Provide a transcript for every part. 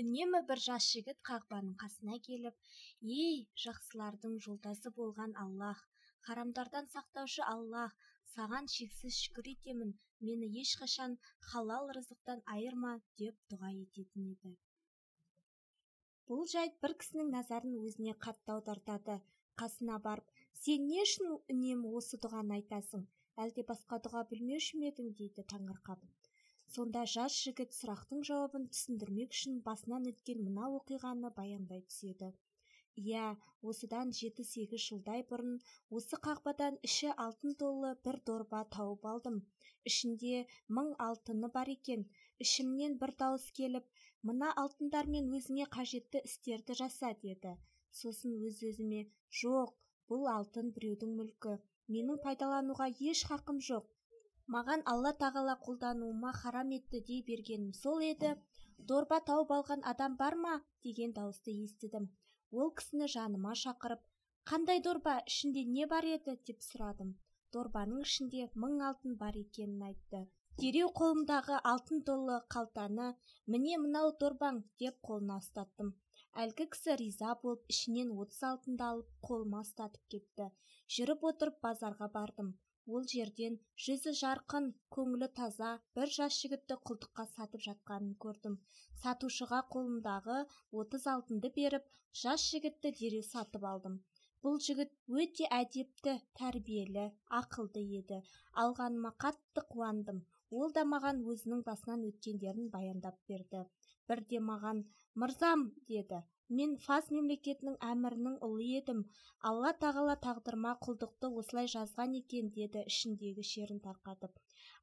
үнемі бір жас жігіт қақпаның қасына келіп, «Ей, жақсылардың жолдасы болған Аллах, харамдардан сақтаушы Аллах, саған шексіз шүкір етемін, мені ешқашан халал рызықтан айырма» деп дұға ететін еді. Бұл жайт бір кісінің назарын өзіне қатты аудартады. Қасына барып, «Сен не үшін үнемі осы дұғаны айтасың? Әлде басқа дұға білмеуші ме едің?» дейді таңырқап. Сонда жас жігіт сұрақтың жауабын түсіндірмек үшін басынан өткен мына оқиғаны баяндай түседі. Иә, осыдан 7-8 жылдай бұрын осы қақпадан іші алтын толы бір дорба тауып алдым. Ішінде 1000 алтыны бар екен. Ішімнен бір дауыс келіп, «Мына алтындармен өзіңе қажетті істерді жаса» деді. Сосын өз-өзіме, «Жоқ, бұл алтын біреудің мүлкі. Менің пайдалануға еш хақым жоқ. Маған Алла тағала қолдануыма харам етті» дей бергенім сол еді. «Дорба тауып алған адам бар ма?» деген дауысты естідім. Ол кісіні жаныма шақырып, «Қандай дорба, ішінде не бар еді?» деп сұрадым. Дорбаның ішінде 1000 алтын бар екенін айтты. Дереу қолымдағы алтын толы қалтаны, «Міне мынау дорбаң» деп қолына ұстаттым. Әлгі кісі риза болып, ішінен 30 алтынды алып қолыма ұстатып кетті. Жүріп отырып базарға бардым. Ол жерден жүзі жарқын, көңілі таза бір жас жігітті құлдыққа сатып жатқанын көрдім. Сатушыға қолымдағы 30 алтынды беріп, жас жігітті дереу сатып алдым. Бұл жігіт өте әдепті, тәрбиелі, ақылды еді. Алғаныма қатты қуандым. Ол да маған өзінің басынан өткендерін баяндап берді. Бірде маған, «Мырзам» деді, «Мен Фас мемлекетінің әмірінің ұлы едім. Алла тағала тағдырыма құлдықты осылай жазған екен» деді ішіндегі шерін тарқатып.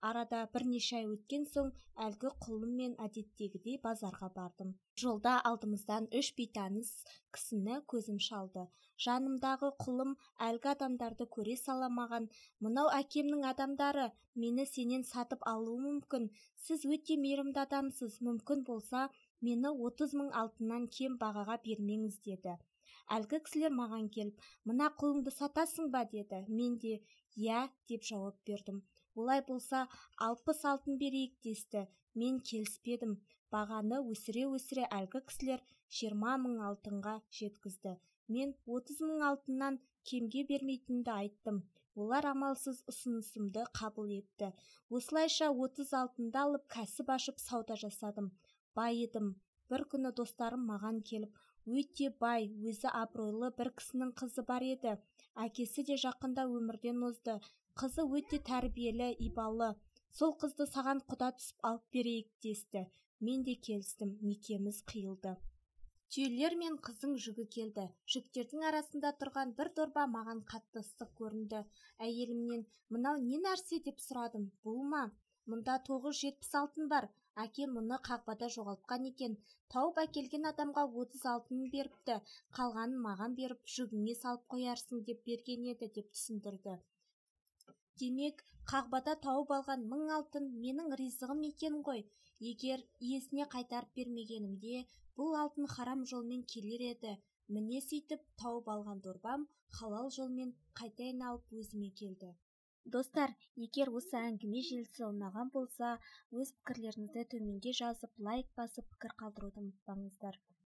Арада бірнеше ай өткен соң әлгі құлыммен әдеттегідей базарға бардым. Жолда алдымыздан 3 бейтаныс кісіні көзім шалды. Жанымдағы құлым әлгі адамдарды көре сала маған, «Мынау әкемнің адамдары, мені сенен сатып алуы мүмкін. Сіз өте мейірімді адамсыз, мүмкін болса, мені 30 000 алтыннан кем бағаға бермеңіз» деді. Әлгі кісілер маған келіп, «Мына құлыңды сатасың ба?» деді. Мен де «Иә» деп жауап бердім. «Олай болса 60 алтын берейік» десті. Мен келіспедім. Бағаны өсіре-өсіре әлгі кісілер 20 000 алтынға жеткізді. Мен 30 000 алтыннан кемге бермейтінді айттым. Олар амалсыз ұсынысымды қабыл етті. Осылайша 30 алтынды алып кәсіп ашып сауда жасадым. Байыдым. Бір күні достарым маған келіп, өте бай, өзі абыройлы бір кісінің қызы бар еді. Әкесі де жақында өмірден озды. Қызы өте тәрбиелі, ибалы. Сол қызды саған құда түсіп алып берейік десті. Мен де келістім, некеміз қиылды. Түйелер мен қыздың жүгі келді. Жүктердің арасында тұрған бір дорба маған қатты ыстық көрінді. Әйелімнен, «Мынау не нәрсе?» деп сұрадым. «Бұл ма? Мұнда 970 алтын бар. Әкем мұны қақпада жоғалтқан екен. Тауып әкелген адамға 30 алтын беріпті. Қалғанын маған беріп, жүгіңе салып қоярсың» деп берген еді деп түсіндірді. Демек, қағбада тауып алған 1000 алтын менің ризығым екен ғой. Егер иесіне қайтарып бермегенімде, бұл алтын харам жолмен келер еді. Міне сөйтіп тауып алған дорбам халал жолмен қайта айналып өзіме келді. Достар, егер осы әңгіме желісі ұнаған болса, өз пікірлеріңізді төменге жазып, лайк басып, пікір қалдыруды ұмытпаңыздар.